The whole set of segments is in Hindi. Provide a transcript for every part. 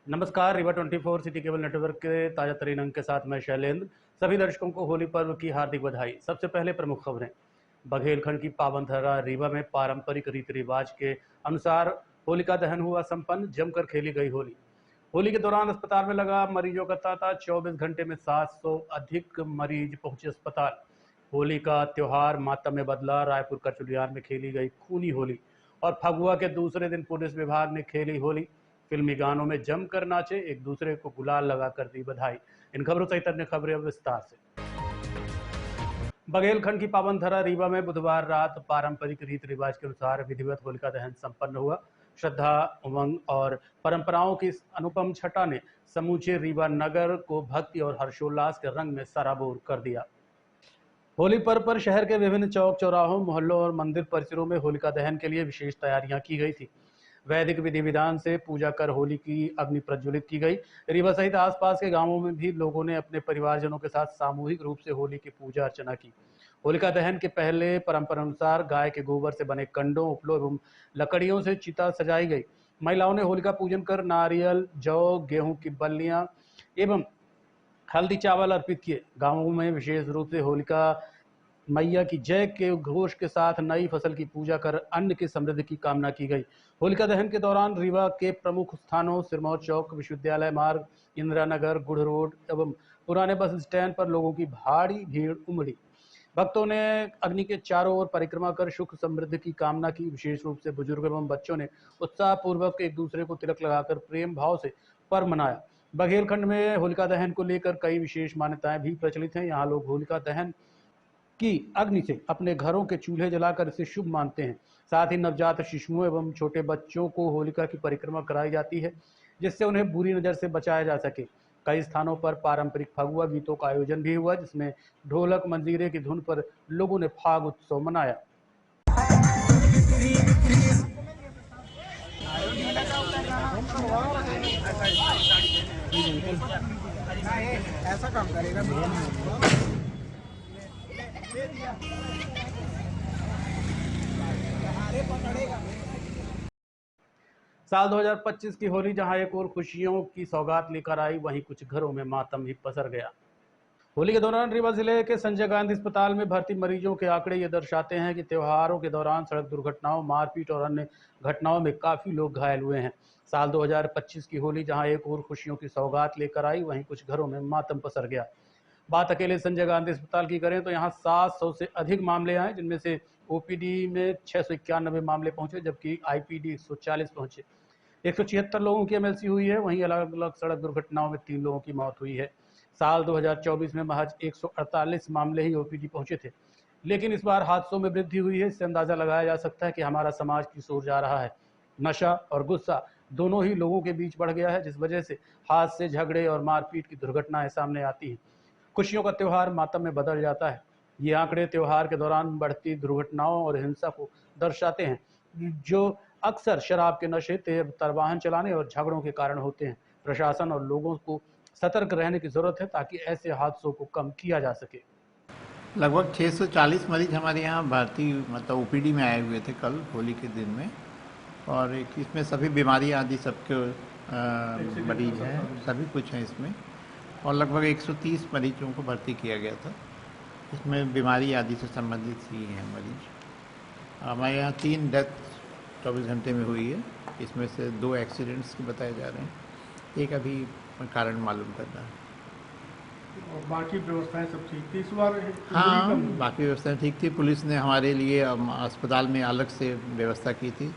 नमस्कार, रीवा 24 सिटी केबल नेटवर्क के ताजा तरीन अंक के साथ मैं शैलेंद्र। सभी दर्शकों को होली पर्व की हार्दिक बधाई। सबसे पहले प्रमुख खबरें। बघेलखंड की पावन धरा रीवा में पारंपरिक रीति रिवाज के अनुसार होलिका दहन हुआ संपन्न। जमकर खेली गई होली। होली के दौरान अस्पताल में लगा मरीजों का तांता। 24 घंटे में 700 अधिक मरीज पहुंचे अस्पताल। होली का त्योहार मातम में बदला। रायपुर करचुलियान में खेली गई खूनी होली। और फगुआ के दूसरे दिन पुलिस विभाग ने खेली होली। फिल्मी गानों में जमकर नाचे, एक दूसरे को गुलाल लगाकर दी बधाई। इन खबरों सहित अन्य खबरें अब विस्तार से। बघेलखंड की पावन धरा रीवा में बुधवार रात पारंपरिक रीति रिवाज के अनुसार विधिवत होलिका दहन संपन्न हुआ। श्रद्धा, उमंग और परंपराओं की इस अनुपम छटा ने समूचे रीवा नगर को भक्ति और हर्षोल्लास के रंग में सराबोर कर दिया। होली पर्व पर शहर के विभिन्न चौक चौराहों, मोहल्लों और मंदिर परिसरों में होलिका दहन के लिए विशेष तैयारियां की गई थी। वैदिक विधि विधान से पूजा कर होली की अग्नि प्रज्वलित की गई। रीवा सहित आसपास के गांवों में भी लोगों ने अपने परिवारजनों के साथ सामूहिक रूप से होली की पूजा अर्चना की। होलिका दहन के पहले परंपरा अनुसार गाय के गोबर से बने कंडों, उपलों एवं लकड़ियों से चिता सजाई गई। महिलाओं ने होलिका पूजन कर नारियल, जौ, गेहूं की बल्लियां एवं हल्दी चावल अर्पित किए। गांवों में विशेष रूप से होलिका मैया की जय के घोष के साथ नई फसल की पूजा कर अन्न की समृद्धि की कामना की गई। होलिका दहन के दौरान रीवा के प्रमुख स्थानों सिरमौर चौक, विश्वविद्यालय मार्ग, इंदिरा नगर, गुड़ रोड एवं पुराने बस स्टैंड पर लोगों की भारी भीड़ उमड़ी। भक्तों ने अग्नि के चारों ओर परिक्रमा कर सुख समृद्धि की कामना की। विशेष रूप से बुजुर्ग एवं बच्चों ने उत्साह पूर्वक एक दूसरे को तिलक लगाकर प्रेम भाव से पर्व मनाया। बघेलखंड में होलिका दहन को लेकर कई विशेष मान्यताएं भी प्रचलित हैं। यहाँ लोग होलिका दहन की अग्नि से अपने घरों के चूल्हे जलाकर इसे शुभ मानते हैं। साथ ही नवजात शिशुओं एवं छोटे बच्चों को होलिका की परिक्रमा कराई जाती है, जिससे उन्हें बुरी नजर से बचाया जा सके। कई स्थानों पर पारंपरिक फगुआ गीतों का आयोजन भी हुआ, जिसमें ढोलक मंजीरे की धुन पर लोगों ने फाग उत्सव मनाया। ऐसा काम करेगा साल 2025 की होली जहां एक और खुशियों की सौगात लेकर आई, वहीं कुछ घरों में मातम ही पसर गया। होली के दौरान रीवा जिले के संजय गांधी अस्पताल में भर्ती मरीजों के आंकड़े ये दर्शाते हैं कि त्योहारों के दौरान सड़क दुर्घटनाओं, मारपीट और अन्य घटनाओं में काफी लोग घायल हुए हैं। साल 2025 की होली जहां एक और खुशियों की सौगात लेकर आई, वहीं कुछ घरों में मातम पसर गया। बात अकेले संजय गांधी अस्पताल की करें तो यहाँ 700 से अधिक मामले आए, जिनमें से ओपीडी में 691 मामले पहुंचे, जबकि आईपीडी 140 पहुंचे। 176 लोगों की एमएलसी हुई है। वहीं अलग अलग सड़क दुर्घटनाओं में 3 लोगों की मौत हुई है। साल 2024 में महज 148 मामले ही ओपीडी पहुंचे थे, लेकिन इस बार हादसों में वृद्धि हुई है। इससे अंदाजा लगाया जा सकता है कि हमारा समाज किस ओर जा रहा है। नशा और गुस्सा दोनों ही लोगों के बीच बढ़ गया है, जिस वजह से हादसे, झगड़े और मारपीट की दुर्घटनाएं सामने आती हैं। खुशियों का त्योहार मातम में बदल जाता है। ये आंकड़े त्योहार के दौरान बढ़ती दुर्घटनाओं और हिंसा को दर्शाते हैं, जो अक्सर शराब के नशे, तेज रफ्तार वाहन चलाने और झगड़ों के कारण होते हैं। प्रशासन और लोगों को सतर्क रहने की जरूरत है, ताकि ऐसे हादसों को कम किया जा सके। लगभग 640 मरीज हमारे यहाँ भारतीय मतलब ओपीडी में आए हुए थे कल होली के दिन में, और इसमें सभी बीमारी आदि सबके मरीज हैं, सभी कुछ हैं इसमें। और लगभग 130 मरीजों को भर्ती किया गया था। इसमें बीमारी आदि से संबंधित ही हैं मरीज। हमारे यहाँ 3 डेथ 24 घंटे में हुई है। इसमें से 2 एक्सीडेंट्स के बताए जा रहे हैं, एक अभी कारण मालूम करना है। और बाकी व्यवस्थाएं सब ठीक थी इस बार? हाँ, बाकी व्यवस्थाएं ठीक थी। पुलिस ने हमारे लिए अस्पताल में अलग से व्यवस्था की थी।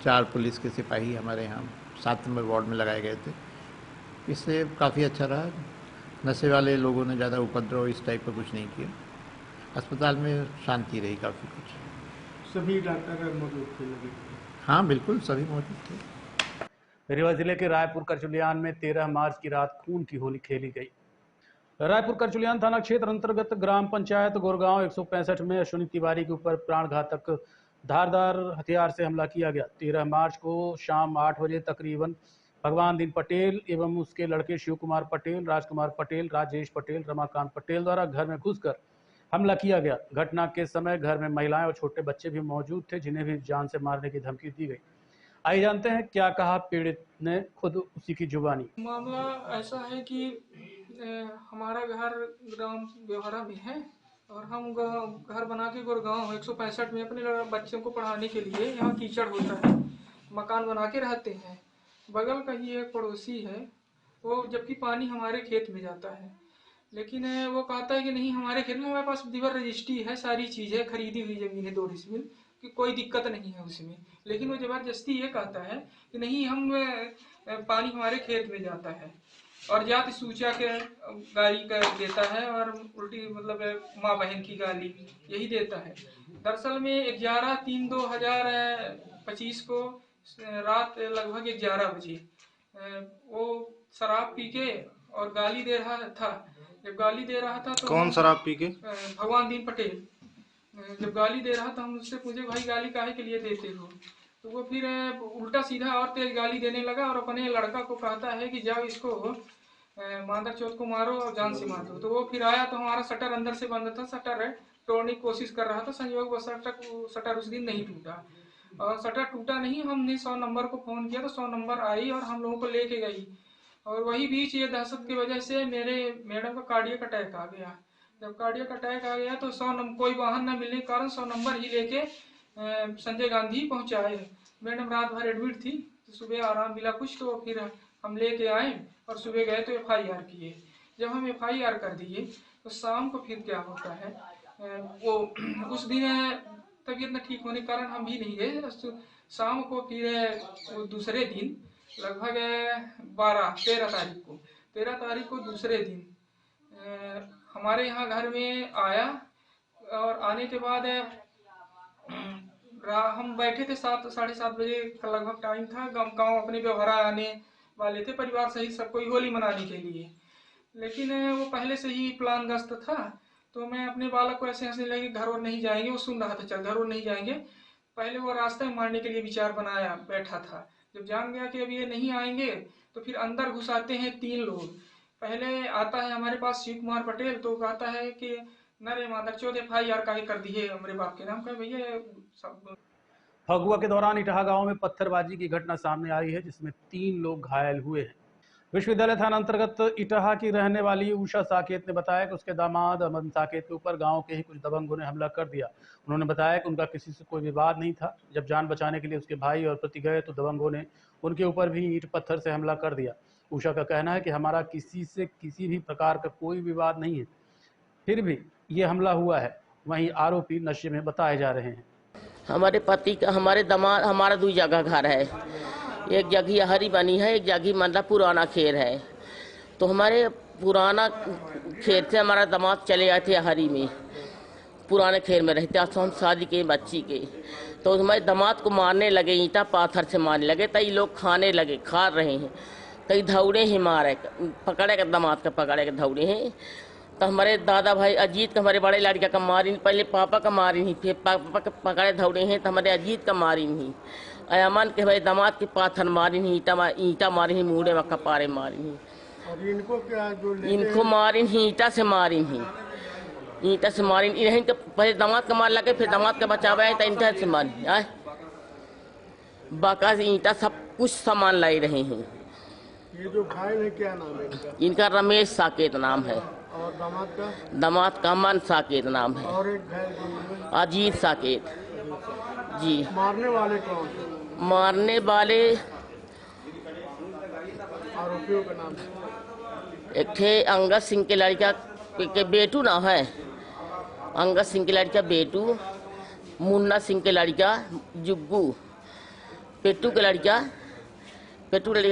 4 पुलिस के सिपाही हमारे यहाँ 7 नंबर वार्ड में लगाए गए थे। इससे काफ़ी अच्छा रहा। नशे वाले लोगों ने ज़्यादा उपद्रव इस टाइप का कुछ नहीं किया। अस्पताल में शांति रही काफ़ी कुछ। सभी डॉक्टर मौजूद थे? हाँ बिल्कुल, सभी मौजूद थे। रीवा जिले के रायपुर करचुलियान में 13 मार्च की रात खून की होली खेली गई। रायपुर करचुलियान थाना क्षेत्र अंतर्गत ग्राम पंचायत गोरगांव 165 में अश्विनी तिवारी के ऊपर प्राणघातक धारदार हथियार से हमला किया गया। 13 मार्च को शाम 8 बजे तकरीबन भगवान दीन पटेल एवं उसके लड़के शिव कुमार पटेल, राजकुमार पटेल, राजेश पटेल, रमाकांत पटेल द्वारा घर में घुसकर हमला किया गया। घटना के समय घर में महिलाएं और छोटे बच्चे भी मौजूद थे, जिन्हें भी जान से मारने की धमकी दी गई। आइए जानते हैं क्या कहा पीड़ित ने खुद उसी की जुबानी। मामला ऐसा है कि हमारा घर ग्राम व्यवहारा में है और हम घर बना के गुड़गांव 165 में अपने बच्चों को पढ़ाने के लिए यहाँ कीचड़ होता है, मकान बना के रहते हैं। बगल का ही एक पड़ोसी है, वो जबकि पानी हमारे खेत में जाता है, लेकिन वो कहता है कि नहीं हमारे खेत में, हमारे पास दीवार रजिस्ट्री है, सारी चीज़ है, खरीदी हुई ज़मीन है 2 डिसमिल कि कोई दिक्कत नहीं है उसमें, लेकिन वो ज़बरदस्ती ये कहता है कि नहीं हम पानी हमारे खेत में जाता है और जाति सूचा के गाली कर देता है और उल्टी मतलब माँ बहन की गाली यही देता है। दरअसल में 11/3/2025 को रात लगभग 11 बजे वो शराब पी के और गाली दे रहा था। जब गाली दे रहा था तो कौन शराब पी के? भगवान दीन पटेल। जब गाली दे रहा था हम उससे पूछे भाई गाली काहे के लिए देते हो, तो वो फिर उल्टा सीधा और तेज गाली देने लगा और अपने लड़का को कहता है कि जाओ इसको मादक चौथ को मारो और जान से मार दो। तो वो फिर आया तो हमारा शटर अंदर से बंद था, शटर तोड़ने की कोशिश कर रहा था, संयोग बस शटर उस दिन नहीं टूटा और शटर टूटा नहीं। हमने 100 नंबर को फ़ोन किया तो 100 नंबर आई और हम लोगों को लेके गई और वही बीच ये दहशत की वजह से मेरे मैडम का कार्डियक अटैक आ गया। जब कार्डियक अटैक आ गया तो 100 नंबर कोई वाहन न मिलने के कारण 100 नंबर ही लेके संजय गांधी पहुंचाए। मैडम रात भर एडमिट थी तो सुबह आराम मिला कुछ, तो फिर हम लेके आए और सुबह गए तो FIR किए। जब हम FIR कर दिए तो शाम को फिर क्या होता है वो उस दिन तबीयत न ठीक होने के कारण हम भी नहीं गए। शाम को फिर वो दूसरे दिन लगभग 13 तारीख को दूसरे दिन हमारे यहाँ घर में आया और आने के बाद हम बैठे थे 7-7:30 बजे का लगभग टाइम था। गाँव अपने व्यवहारा आने वाले थे परिवार सहित सब कोई होली मनाने के लिए, लेकिन वो पहले से ही प्लानग्रस्त था। तो मैं अपने बालक को ऐसे हंसने लगी घर और नहीं जाएंगे, वो सुन रहा था चल घर और नहीं जाएंगे। पहले वो रास्ते में मारने के लिए विचार बनाया बैठा था, जब जान गया कि अब ये नहीं आएंगे तो फिर अंदर घुसाते हैं 3 लोग। पहले आता है हमारे पास शिव कुमार पटेल, तो कहता है कि नरे मादक चौथ FIR काहे कर दी है हमारे बाप के नाम का। भैया सब फगुआ के दौरान इटाहा गांव में पत्थरबाजी की घटना सामने आई है जिसमें 3 लोग घायल हुए हैं। विश्वविद्यालय थाना अंतर्गत इटाहा की रहने वाली उषा साकेत ने बताया कि उसके दामाद अमन साकेत के ऊपर गांव के ही कुछ दबंगों ने हमला कर दिया। उन्होंने बताया कि उनका किसी से कोई विवाद नहीं था। जब जान बचाने के लिए उसके भाई और पति गए तो दबंगों ने उनके ऊपर भी ईंट पत्थर से हमला कर दिया। उषा का कहना है कि हमारा किसी से किसी भी प्रकार का कोई विवाद नहीं है, फिर भी ये हमला हुआ है। वहीं आरोपी नशे में बताए जा रहे हैं। हमारे पति का हमारे दामाद हमारा 2 जगह घर है, एक जगह हरी बनी है, एक जगह मतलब पुराना खेर है। तो हमारे पुराना खेर से हमारा दामाद चले आए थे हरी में, पुराने खेर में रहते तो हम शादी के बच्ची के, तो हमारे दामाद को मारने लगे, ईंटा पाथर से मारने लगे। कई लोग खाने लगे, खा रहे हैं, कई धौड़े हैं, मारे पकड़े के दामाद का पकड़े के धौड़े हैं। तो हमारे दादा भाई अजीत का हमारे बड़े लड़का का मारी, पहले पापा का मारी नहीं, फिर पापा के पकड़े धौड़े हैं तो हमारे अजीत का मारी नहीं, अयामन के हमारे दामाद के पाथर मारी नहीं, ईंटा मारी नहीं, मुड़े में कपारे मारी नहीं। और इनको क्या जो इनको मारी नहीं, ईंटा से मारी नहीं, ईंटा से मारी नहीं। पहले दामाद का मार लगे, फिर दामाद का बचावे तो ईंटा से मारी आए, बाका से ईंटा सब कुछ सामान लाई रहे हैं। ये जो घायल है क्या नाम है इनका रमेश साकेत नाम है और दामाद का अमन साकेत नाम है, और एक घायल अजीत साकेत जी। मारने वाले कौन? मारने वाले आरोपियों का नाम? एक थे अंगद सिंह के लड़का के बेटू ना है, अंगद सिंह के लड़का बेटू, मुन्ना सिंह के लड़का जुग्गू, पेट्टू के लड़का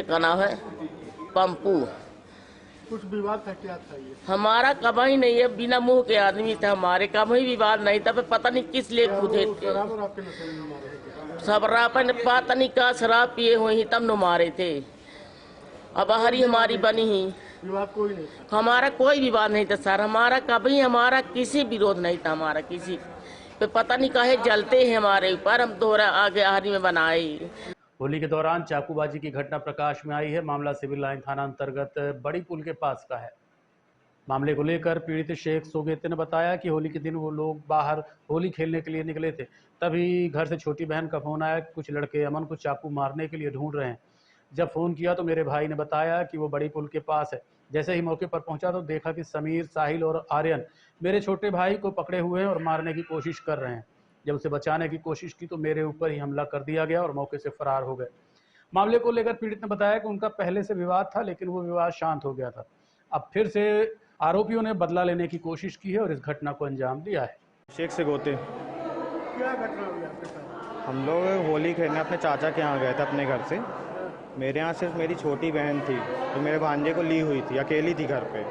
का नाम है पंपू। कुछ विवाद था क्या था ये? हमारा कम ही नहीं है, बिना मुंह के आदमी था, हमारे कम ही विवाद नहीं था। पता नहीं किस लिए कूदे थे, शराब और आपके नशे में मारे हैं? शराब पता नहीं का शराब पिए हुए ही तब न मारे थे। अब हरी हमारी बनी ही, विवाद कोई नहीं था? हमारा कोई विवाद नहीं था सर, हमारा कभी हमारा किसी विरोध नहीं था, हमारा किसी पे पता नहीं काहे जलते हैं हमारे ऊपर, हम दोहरा आगे हरी में बनाए। होली के दौरान चाकूबाजी की घटना प्रकाश में आई है। मामला सिविल लाइन थाना अंतर्गत बड़ी पुल के पास का है। मामले को लेकर पीड़ित शेख सोगेते ने बताया कि होली के दिन वो लोग बाहर होली खेलने के लिए निकले थे, तभी घर से छोटी बहन का फोन आया कि कुछ लड़के अमन को चाकू मारने के लिए ढूंढ रहे हैं। जब फोन किया तो मेरे भाई ने बताया कि वो बड़ी पुल के पास है। जैसे ही मौके पर पहुंचा तो देखा कि समीर, साहिल और आर्यन मेरे छोटे भाई को पकड़े हुए हैं और मारने की कोशिश कर रहे हैं। जब उसे बचाने की कोशिश की तो मेरे ऊपर ही हमला कर दिया गया और मौके से फरार हो गए। मामले को लेकर पीड़ित ने बताया कि उनका पहले से विवाद था, लेकिन वो विवाद शांत हो गया था। अब फिर से आरोपियों ने बदला लेने की कोशिश की है और इस घटना को अंजाम दिया है। शेख से गोते क्या घटना हुई आपके साथ? हम लोग होली खेलने अपने चाचा के यहाँ गए थे अपने घर से। मेरे यहाँ सिर्फ मेरी छोटी बहन थी जो मेरे भांजे को ली हुई थी, अकेली थी घर पे।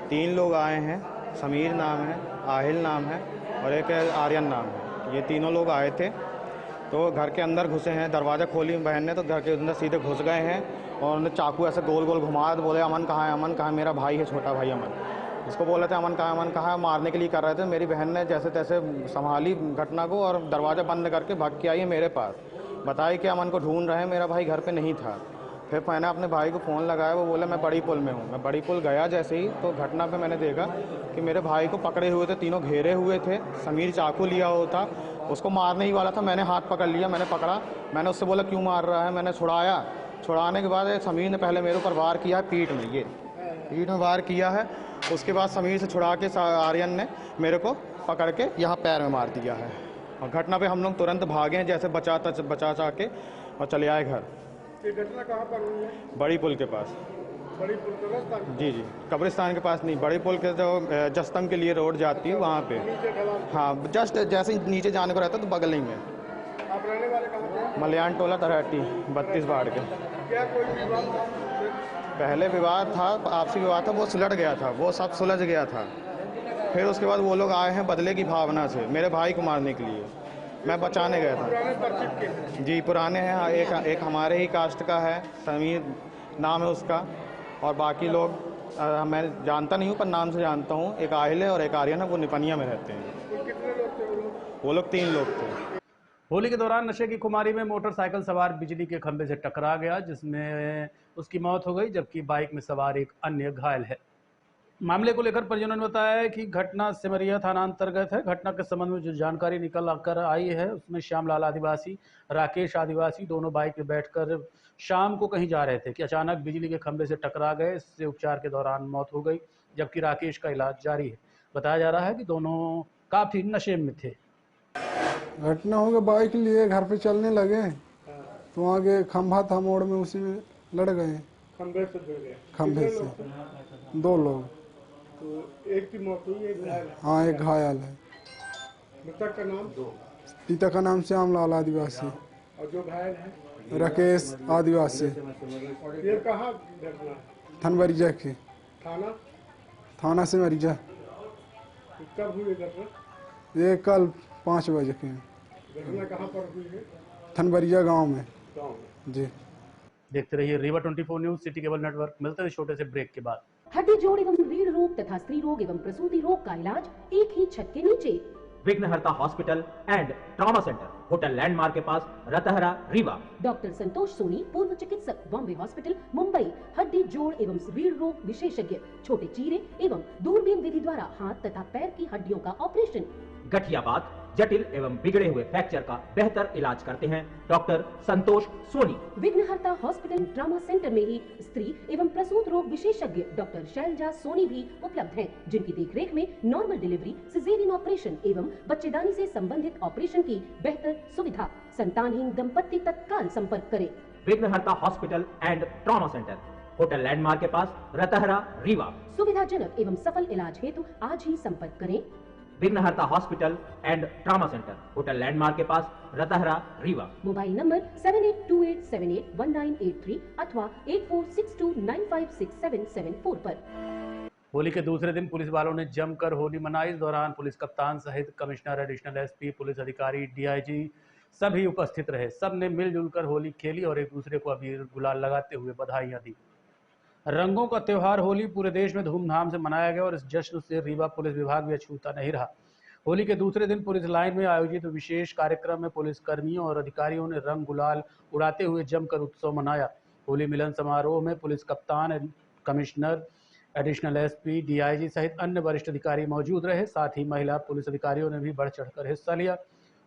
3 लोग आए हैं, समीर नाम है, आहिल नाम है और एक आर्यन नाम है। ये तीनों लोग आए थे तो घर के अंदर घुसे हैं, दरवाज़ा खोली बहन ने तो घर के अंदर सीधे घुस गए हैं और उन्होंने चाकू ऐसे गोल गोल घुमाया तो बोले अमन कहाँ है, अमन कहाँ है? मेरा भाई है, छोटा भाई अमन। इसको बोले थे अमन कहाँ है, अमन कहाँ है? मारने के लिए कर रहे थे। मेरी बहन ने जैसे तैसे संभाली घटना को और दरवाज़ा बंद करके भाग के आई है मेरे पास। बताई कि अमन को ढूंढ रहे हैं, मेरा भाई घर पर नहीं था। फिर मैंने अपने भाई को फ़ोन लगाया, वो बोला मैं बड़ी पुल में हूँ। मैं बड़ी पुल गया जैसे ही तो घटना पे मैंने देखा कि मेरे भाई को पकड़े हुए थे, तीनों घेरे हुए थे। समीर चाकू लिया हुआ था, उसको मारने ही वाला था। मैंने हाथ पकड़ लिया, मैंने पकड़ा, मैंने उससे बोला क्यों मार रहा है? मैंने छुड़ाया। छुड़ाने के बाद समीर ने पहले मेरे ऊपर वार किया है पीठ में, ये पीठ में वार किया है। उसके बाद समीर से छुड़ा के आर्यन ने मेरे को पकड़ के यहाँ पैर में मार दिया है। और घटना पे हम लोग तुरंत भागे हैं, जैसे बचा के और चले आए घर। ये घटना कहाँ पर हुई है? बड़ी पुल के पास। बड़ी पुल कब्रिस्तान? जी जी, कब्रिस्तान के पास नहीं, बड़ी पुल के जो जस्तम के लिए रोड जाती है वहाँ पे। नीचे ढलान? हाँ, जस्ट जैसे ही नीचे जाने को रहता तो बगल ही में। आप रहने वाले कहाँ के? मलयान टोला तरहटी 32 वार्ड के। क्या कोई विवाद था? पहले विवाद था, आपसी विवाद था, वो सुलझ गया था, वो सब सुलझ गया था। फिर उसके बाद वो लोग आए हैं बदले की भावना से मेरे भाई को मारने के लिए। मैं बचाने गया था। पुराने परिचित के थे? जी पुराने हैं, एक हमारे ही कास्ट का है, समीर नाम है उसका, और बाकी लोग मैं जानता नहीं हूँ पर नाम से जानता हूँ। एक आहिल है और एक आर्यन है, वो निपनिया में रहते हैं। तो कितने लोग थे वो लोग? वो लोग 3 लोग थे। होली के दौरान नशे की खुमारी में मोटरसाइकिल सवार बिजली के खंभे से टकरा गया, जिसमें उसकी मौत हो गई, जबकि बाइक में सवार एक अन्य घायल है। मामले को लेकर परिजनों ने बताया कि घटना सिमरिया थाना अंतर्गत है। घटना के संबंध में जो जानकारी निकल कर आई है उसमें श्यामलाल आदिवासी, राकेश आदिवासी दोनों बाइक में बैठकर शाम को कहीं जा रहे थे कि अचानक बिजली के खंभे से टकरा गए। इससे उपचार के दौरान मौत हो गई, जबकि राकेश का इलाज जारी है। बताया जा रहा है कि दोनों काफी नशे में थे। घटना हो गया, बाइक लिए घर पे चलने लगे तो आगे खंभा था मोड़ में, उसी में लड़ गए। खंभे से जुड़ गए? खंभे कितने से लोग थे? 2 लोग। तो एक की मौत हुई, एक घायल है। हाँ, एक घायल है। मृतक का नाम? पिता का नाम श्यामलाल आदिवासी, और जो घायल है? राकेश आदिवासी। ये कहाँ घटना है? थनबरिजा के थाना? थाना से मरीजा। कब हुई घटना? ये कल 5 बजे के। घटना कहाँ पर हुई है? थनबरिजा गांव में। गाँव में? जी। देखते रहिए Rewa 24 news, city cable network. मिलते हैं छोटे से ब्रेक के बाद। हड्डी जोड़ एवं रीढ़ रोग तथा स्त्री रोग एवं प्रसूति रोग का इलाज एक ही छत के नीचे। विघ्नहर्ता hospital and trauma centre, hotel landmark के पास, रतहरा, रीवा। डॉक्टर संतोष सोनी, पूर्व चिकित्सक, बॉम्बे हॉस्पिटल, मुंबई। हड्डी जोड़ एवं रीढ़ रोग विशेषज्ञ, छोटे चीरे एवं दूरबीन विधि द्वारा हाथ तथा पैर की हड्डियों का ऑपरेशन। गठियाबात, जटिल एवं बिगड़े हुए फ्रैक्चर का बेहतर इलाज करते हैं डॉक्टर संतोष सोनी। विघ्नहर्ता हॉस्पिटल ट्रॉमा सेंटर में ही स्त्री एवं प्रसूत रोग विशेषज्ञ डॉक्टर शैलजा सोनी भी उपलब्ध हैं, जिनकी देखरेख में नॉर्मल डिलीवरी, सिजेरियन ऑपरेशन एवं बच्चेदानी से संबंधित ऑपरेशन की बेहतर सुविधा। संतानहीन दंपत्ति तत्काल संपर्क करें। विघ्नहर्ता hospital and trauma centre, hotel landmark के पास, रतहरा, रीवा। सुविधाजनक एवं सफल इलाज हेतु आज ही संपर्क करें। विघ्नहर्ता hospital and trauma centre, hotel landmark के पास, रतहरा, रीवा। मोबाइल नंबर 7828781983 अथवा 8462956774 पर। होली के दूसरे दिन पुलिस वालों ने जमकर होली मनाई। इस दौरान पुलिस कप्तान सहित कमिश्नर, एडिशनल एसपी, पुलिस अधिकारी, डीआईजी सभी उपस्थित रहे। सब ने मिलजुल कर होली खेली और एक दूसरे को अबीर गुलाल लगाते हुए बधाइयां दी। रंगों का त्योहार होली पूरे देश में धूमधाम से मनाया गया और इस जश्न से रीवा पुलिस विभाग भी अछूता नहीं रहा। होली के दूसरे दिन पुलिस लाइन में आयोजित विशेष कार्यक्रम में पुलिस कर्मियों और अधिकारियों ने रंग गुलाल उड़ाते हुए जमकर उत्सव मनाया। होली मिलन समारोह में पुलिस कप्तान, कमिश्नर, एडिशनल एसपी, डीआईजी सहित अन्य वरिष्ठ अधिकारी मौजूद रहे। साथ ही महिला पुलिस अधिकारियों ने भी बढ़ चढ़कर हिस्सा लिया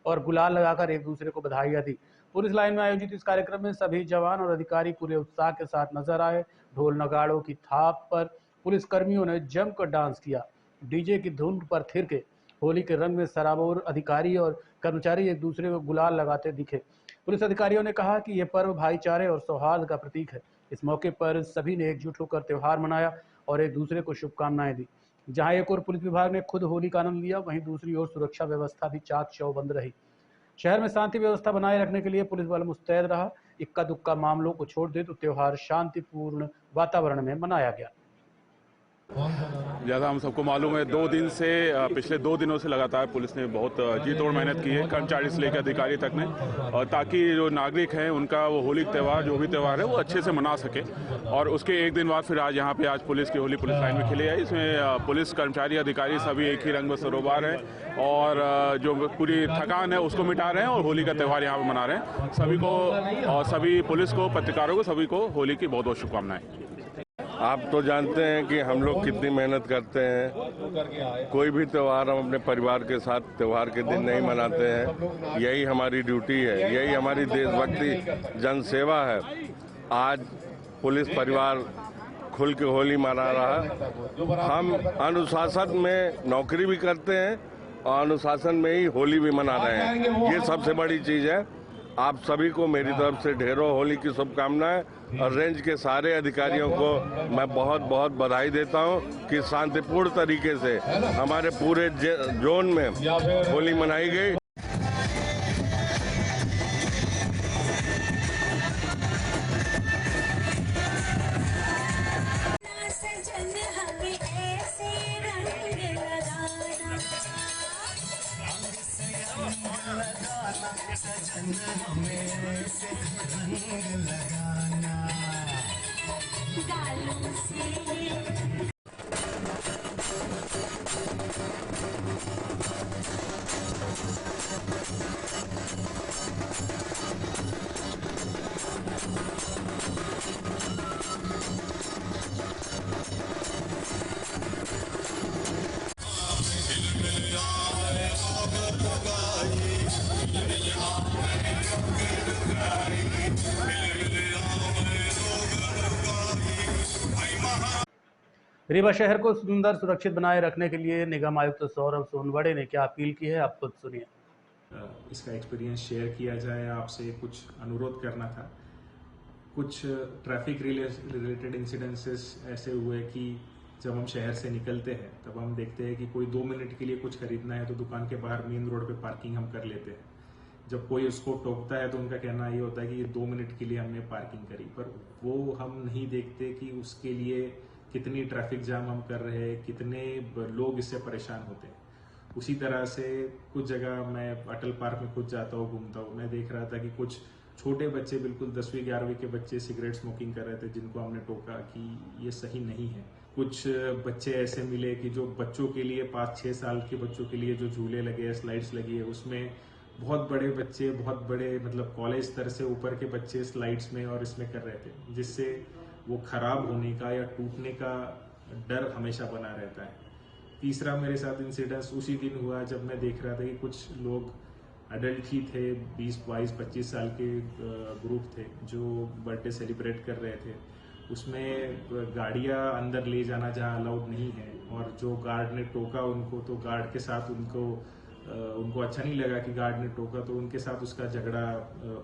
और गुलाल लगाकर एक दूसरे को बधाइयां दी। पुलिस लाइन में आयोजित इस कार्यक्रम में सभी जवान और अधिकारी पूरे उत्साह के साथ नजर आए। ढोल नगाड़ों की थाप पर पुलिस कर्मियों ने जमकर डांस किया। डीजे की धुन पर थिरके होली के रंग में सराबोर अधिकारी और कर्मचारी एक दूसरे को गुलाल लगाते दिखे। पुलिस अधिकारियों ने कहा कि यह पर्व भाईचारे और सौहार्द का प्रतीक है। इस मौके पर सभी ने एकजुट होकर त्योहार मनाया और एक दूसरे को शुभकामनाएं दी। जहां एक ओर पुलिस विभाग ने खुद होली का आनंद लिया, वहीं दूसरी ओर सुरक्षा व्यवस्था भी चाक चौबंद रही। शहर में शांति व्यवस्था बनाए रखने के लिए पुलिस बल मुस्तैद रहा। इक्का दुक्का मामलों को छोड़ दे तो त्योहार शांतिपूर्ण वातावरण में मनाया गया। ज़्यादा हम सबको मालूम है, 2 दिन से पिछले 2 दिनों से लगातार पुलिस ने बहुत जी तोड़ मेहनत की है, कर्मचारी से लेकर अधिकारी तक ने, और ताकि जो नागरिक हैं उनका वो होली त्यौहार, जो भी त्यौहार है, वो अच्छे से मना सके। और उसके एक दिन बाद फिर आज यहाँ पे आज पुलिस की होली पुलिस लाइन में खेली है। इसमें पुलिस कर्मचारी अधिकारी सभी एक ही रंग में सरोबार हैं और जो पूरी थकान है उसको मिटा रहे हैं और होली का त्यौहार यहाँ पर मना रहे हैं। सभी को और सभी पुलिस को, पत्रकारों को, सभी को होली की बहुत बहुत शुभकामनाएं। आप तो जानते हैं कि हम लोग कितनी मेहनत करते हैं। कोई भी त्यौहार हम अपने परिवार के साथ त्यौहार के दिन नहीं मनाते हैं। यही हमारी ड्यूटी है, यही हमारी देशभक्ति जनसेवा है। आज पुलिस परिवार खुल के होली मना रहा है। हम अनुशासन में नौकरी भी करते हैं और अनुशासन में ही होली भी मना रहे हैं। ये सबसे बड़ी चीज़ है। आप सभी को मेरी तरफ से ढेरों होली की शुभकामनाएं और रेंज के सारे अधिकारियों को मैं बहुत बहुत बधाई देता हूं कि शांतिपूर्ण तरीके से हमारे पूरे जोन में होली मनाई गई। रीवा शहर को सुंदर सुरक्षित बनाए रखने के लिए निगम आयुक्त सौरभ सोनवड़े ने क्या अपील की है, आप खुद सुनिए। इसका एक्सपीरियंस शेयर किया जाए, आपसे कुछ अनुरोध करना था। कुछ ट्रैफिक रिलेटेड इंसिडेंसेस ऐसे हुए कि जब हम शहर से निकलते हैं तब हम देखते हैं कि कोई 2 मिनट के लिए कुछ खरीदना है तो दुकान के बाहर मेन रोड पे पार्किंग हम कर लेते हैं। जब कोई उसको टोकता है तो उनका कहना ये होता है कि ये 2 मिनट के लिए हमने पार्किंग करी, पर वो हम नहीं देखते कि उसके लिए कितनी ट्रैफिक जाम हम कर रहे हैं, कितने लोग इससे परेशान होते हैं। उसी तरह से कुछ जगह मैं अटल पार्क में खुद जाता हूँ, घूमता हूँ, मैं देख रहा था कि कुछ छोटे बच्चे, बिल्कुल 10वीं 11वीं के बच्चे सिगरेट स्मोकिंग कर रहे थे, जिनको हमने टोका कि ये सही नहीं है। कुछ बच्चे ऐसे मिले कि जो बच्चों के लिए 5-6 साल के बच्चों के लिए जो झूले लगे हैं, स्लाइड्स लगी है, उसमें बहुत बड़े बच्चे, बहुत बड़े मतलब कॉलेज स्तर से ऊपर के बच्चे स्लाइड्स में और इसमें कर रहे थे, जिससे वो खराब होने का या टूटने का डर हमेशा बना रहता है। तीसरा मेरे साथ इंसिडेंस उसी दिन हुआ जब मैं देख रहा था कि कुछ लोग अडल्ट ही थे, 20, 22, 25 साल के ग्रुप थे जो बर्थडे सेलिब्रेट कर रहे थे। उसमें गाड़ियां अंदर ले जाना जहां अलाउड नहीं है, और जो गार्ड ने टोका उनको, तो गार्ड के साथ उनको अच्छा नहीं लगा कि गार्ड ने टोका, तो उनके साथ उसका झगड़ा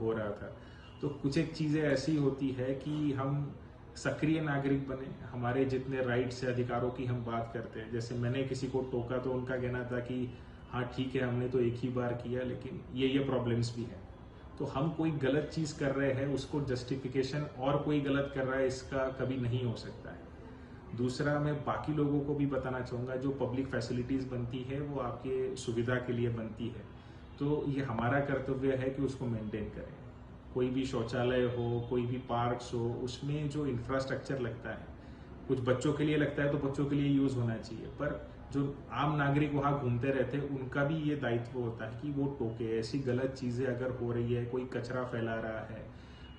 हो रहा था। तो कुछ एक चीज़ें ऐसी होती है कि हम सक्रिय नागरिक बने, हमारे जितने राइट्स से अधिकारों की हम बात करते हैं। जैसे मैंने किसी को टोका तो उनका कहना था कि हाँ ठीक है, हमने तो एक ही बार किया, लेकिन ये प्रॉब्लम्स भी हैं। तो हम कोई गलत चीज़ कर रहे हैं, उसको जस्टिफिकेशन और कोई गलत कर रहा है इसका कभी नहीं हो सकता है। दूसरा, मैं बाकी लोगों को भी बताना चाहूँगा, जो पब्लिक फैसिलिटीज़ बनती है वो आपके सुविधा के लिए बनती है, तो ये हमारा कर्तव्य है कि उसको मेंटेन करें। कोई भी शौचालय हो, कोई भी पार्क्स हो, उसमें जो इंफ्रास्ट्रक्चर लगता है, कुछ बच्चों के लिए लगता है तो बच्चों के लिए यूज़ होना चाहिए, पर जो आम नागरिक वहाँ घूमते रहते हैं उनका भी ये दायित्व होता है कि वो टोके। ऐसी गलत चीज़ें अगर हो रही है, कोई कचरा फैला रहा है,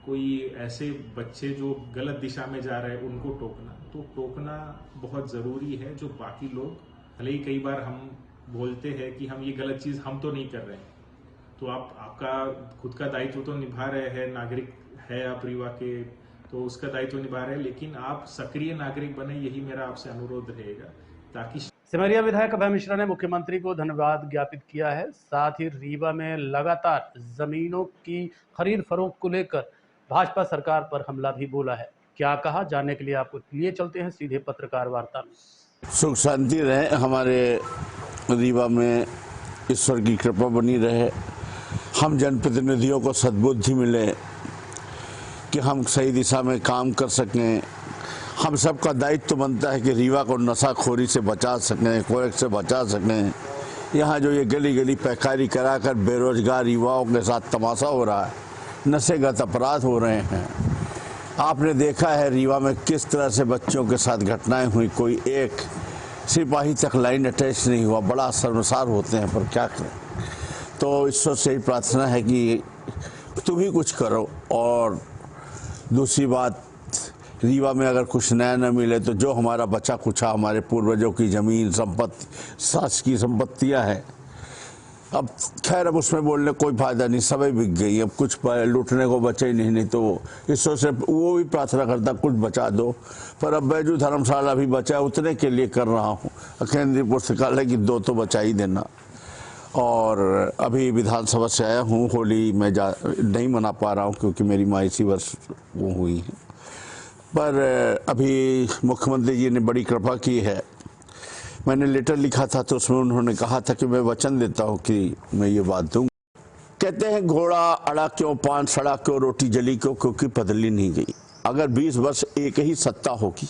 कोई ऐसे बच्चे जो गलत दिशा में जा रहे हैं उनको टोकना, तो टोकना बहुत ज़रूरी है। जो बाकी लोग, भले ही कई बार हम बोलते हैं कि हम ये गलत चीज़ हम तो नहीं कर रहे हैं, तो आपका खुद का दायित्व तो निभा रहे हैं, नागरिक है आप रीवा के, तो उसका दायित्व निभा रहे हैं, लेकिन आप सक्रिय नागरिक बने, यही मेरा आपसे अनुरोध रहेगा। ताकि सिमरिया विधायक अभय मिश्रा ने मुख्यमंत्री को धन्यवाद ज्ञापित किया है। साथ ही रीवा में लगातार जमीनों की खरीद फरोख्त को लेकर भाजपा सरकार पर हमला भी बोला है। क्या कहा, जानने के लिए आपको लिए चलते हैं सीधे पत्रकार वार्ता में। सुख शांति रहे हमारे रीवा में, ईश्वर की कृपा बनी रहे, हम जनप्रतिनिधियों को सद्बुद्धि मिले कि हम सही दिशा में काम कर सकें। हम सबका दायित्व बनता है कि रीवा को नशाखोरी से बचा सकें, कोयक से बचा सकें। यहाँ जो ये गली गली पैकारी कराकर बेरोजगार युवाओं के साथ तमाशा हो रहा है, नशेगत अपराध हो रहे हैं। आपने देखा है रीवा में किस तरह से बच्चों के साथ घटनाएं हुई, कोई एक सिपाही तक लाइन अटैच नहीं हुआ। बड़ा शर्मसार होते हैं, पर क्या करें। तो ईश्वर से ही प्रार्थना है कि तुम ही कुछ करो। और दूसरी बात, रीवा में अगर कुछ नया न मिले तो जो हमारा बचा कुचा, हमारे पूर्वजों की ज़मीन संपत्ति, शासकीय संपत्तियां हैं, अब खैर अब उसमें बोलने कोई फायदा नहीं, सभी बिक गई। अब कुछ लूटने को बचे ही नहीं तो ईश्वर से वो भी प्रार्थना करता कुछ बचा दो। पर अब बैजू धर्मशाला भी बचा, उतने के लिए कर रहा हूँ। केंद्रीय पुस्तकालय की 2 तो बचा ही देना। और अभी विधानसभा से आया हूँ, होली मैं नहीं मना पा रहा हूँ क्योंकि मेरी माँ इसी वर्ष वो हुई है। पर अभी मुख्यमंत्री जी ने बड़ी कृपा की है। मैंने लेटर लिखा था तो उसमें उन्होंने कहा था कि मैं वचन देता हूँ कि मैं ये बात दूँ। कहते हैं घोड़ा अड़ा क्यों, पान सड़ा क्यों, रोटी जली क्यों, क्योंकि बदली नहीं गई। अगर 20 वर्ष एक ही सत्ता होगी,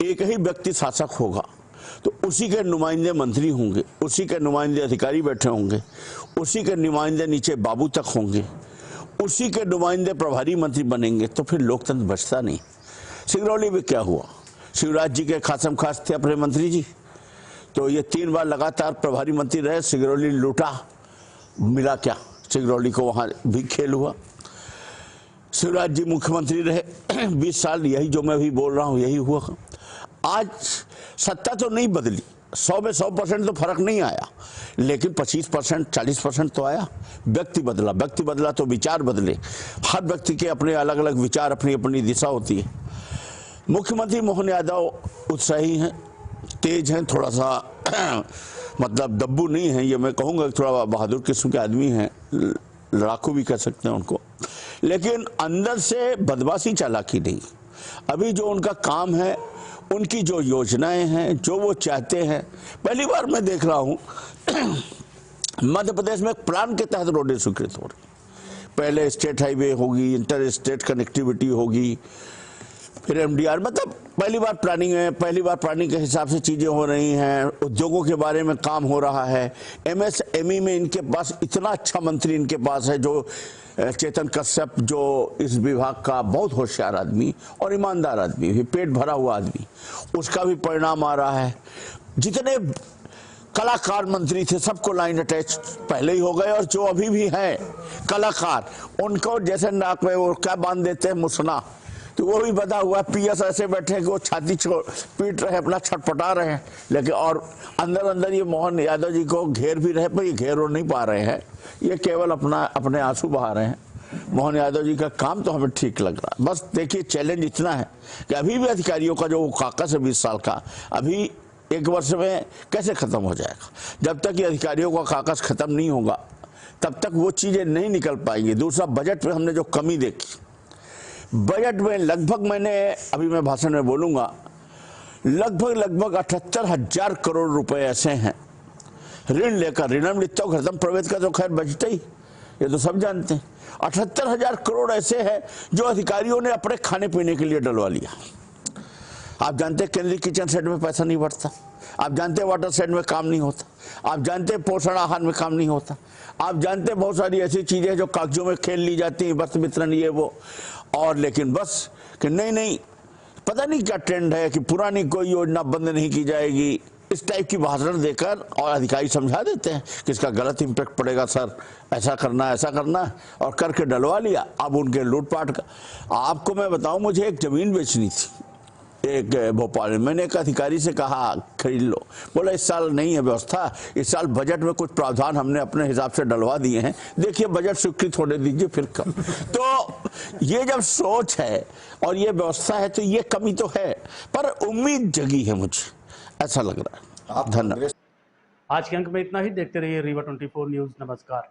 एक ही व्यक्ति शासक होगा, तो उसी के नुमाइंदे मंत्री होंगे, उसी के नुमाइंदे अधिकारी बैठे होंगे, उसी के नुमाइंदे नीचे बाबू तक होंगे, उसी के नुमाइंदे प्रभारी मंत्री बनेंगे, तो फिर लोकतंत्र बचता नहीं। सिंगरौली में क्या हुआ, शिवराज जी के खासम खास थे अपने मंत्री जी, तो ये 3 बार लगातार प्रभारी मंत्री रहे। सिंगरौली लूटा, मिला क्या? सिंगरौली को वहाँ भी खेल हुआ। शिवराज जी मुख्यमंत्री रहे 20 साल, यही जो मैं भी बोल रहा हूँ यही हुआ। आज सत्ता तो नहीं बदली, 100 में 100% तो फर्क नहीं आया, लेकिन 25% 40% तो आया। व्यक्ति बदला, व्यक्ति बदला तो विचार बदले। हर व्यक्ति के अपने अलग अलग विचार, अपनी अपनी दिशा होती है। मुख्यमंत्री मोहन यादव उत्साही हैं, तेज हैं, थोड़ा सा मतलब दब्बू नहीं है, ये मैं कहूँगा थोड़ा बहादुर किस्म के आदमी हैं, लड़ाकू भी कह सकते हैं उनको, लेकिन अंदर से बदमाशी चालाकी नहीं। अभी जो उनका काम है, उनकी जो योजनाएं हैं, जो वो चाहते हैं, पहली बार मैं देख रहा हूँ मध्य प्रदेश में प्लान के तहत रोडें स्वीकृत हो रही। पहले स्टेट हाईवे होगी, इंटर स्टेट कनेक्टिविटी होगी, फिर MDR, मतलब पहली बार प्लानिंग है, पहली बार प्लानिंग के हिसाब से चीज़ें हो रही हैं। उद्योगों के बारे में काम हो रहा है। MSME में इनके पास इतना अच्छा मंत्री इनके पास है, जो चेतन कश्यप, जो इस विभाग का बहुत होशियार आदमी और ईमानदार आदमी, पेट भरा हुआ आदमी, उसका भी परिणाम आ रहा है। जितने कलाकार मंत्री थे सबको लाइन अटैच पहले ही हो गए, और जो अभी भी हैं कलाकार, उनको जैसे नाक में वो क्या बांध देते हैं, मुसना, तो वो भी बधा हुआ। PS ऐसे बैठे हैं कि वो छाती पीट रहे, अपना छटपटा रहे हैं, लेकिन और अंदर अंदर ये मोहन यादव जी को घेर भी रहे, पर ये घेर और नहीं पा रहे हैं, ये केवल अपने आंसू बहा रहे हैं। मोहन यादव जी का काम तो हमें ठीक लग रहा है। बस देखिए चैलेंज इतना है कि अभी भी अधिकारियों का जो काकस है 20 साल का, अभी 1 वर्ष में कैसे खत्म हो जाएगा। जब तक ये अधिकारियों का काकस खत्म नहीं होगा तब तक वो चीजें नहीं निकल पाएंगी। दूसरा, बजट में हमने जो कमी देखी, बजट में लगभग, मैंने अभी मैं भाषण में बोलूंगा, लगभग 78,000 करोड़ रुपए ऐसे हैं ऋण लेकर, ऋणमृत्यो घटम प्रवेश का तो खैर बजट ही, ये तो सब जानते हैं। 78,000 करोड़ ऐसे हैं जो अधिकारियों ने अपने खाने पीने के लिए डलवा लिया। आप जानते हैं केंद्रीय किचन सेट में पैसा नहीं बढ़ता, आप जानते हैं वाटर सेट में काम नहीं होता, आप जानते हैं पोषण आहार में काम नहीं होता, आप जानते हैं बहुत सारी ऐसी चीजें जो कागजों में खेल ली जाती हैं, वस्त्र वितरण ये वो, और लेकिन बस कि नहीं, पता नहीं क्या ट्रेंड है कि पुरानी कोई योजना बंद नहीं की जाएगी, इस टाइप की भाषण देकर और अधिकारी समझा देते हैं कि इसका गलत इम्पैक्ट पड़ेगा सर, ऐसा करना और करके डलवा लिया। अब उनके लूटपाट का आपको मैं बताऊं, मुझे एक जमीन बेचनी थी एक भोपाल में। मैंने एक अधिकारी से कहा खरीद लो, बोला इस साल नहीं है व्यवस्था, इस साल बजट में कुछ प्रावधान हमने अपने हिसाब से डलवा दिए हैं, देखिए बजट स्वीकृत होने दीजिए फिर कम। तो ये जब सोच है और ये व्यवस्था है तो ये कमी तो है, पर उम्मीद जगी है, मुझे ऐसा लग रहा है। धन्यवाद। आज के अंक में इतना ही। देखते रहिए रीवा 24 न्यूज। नमस्कार।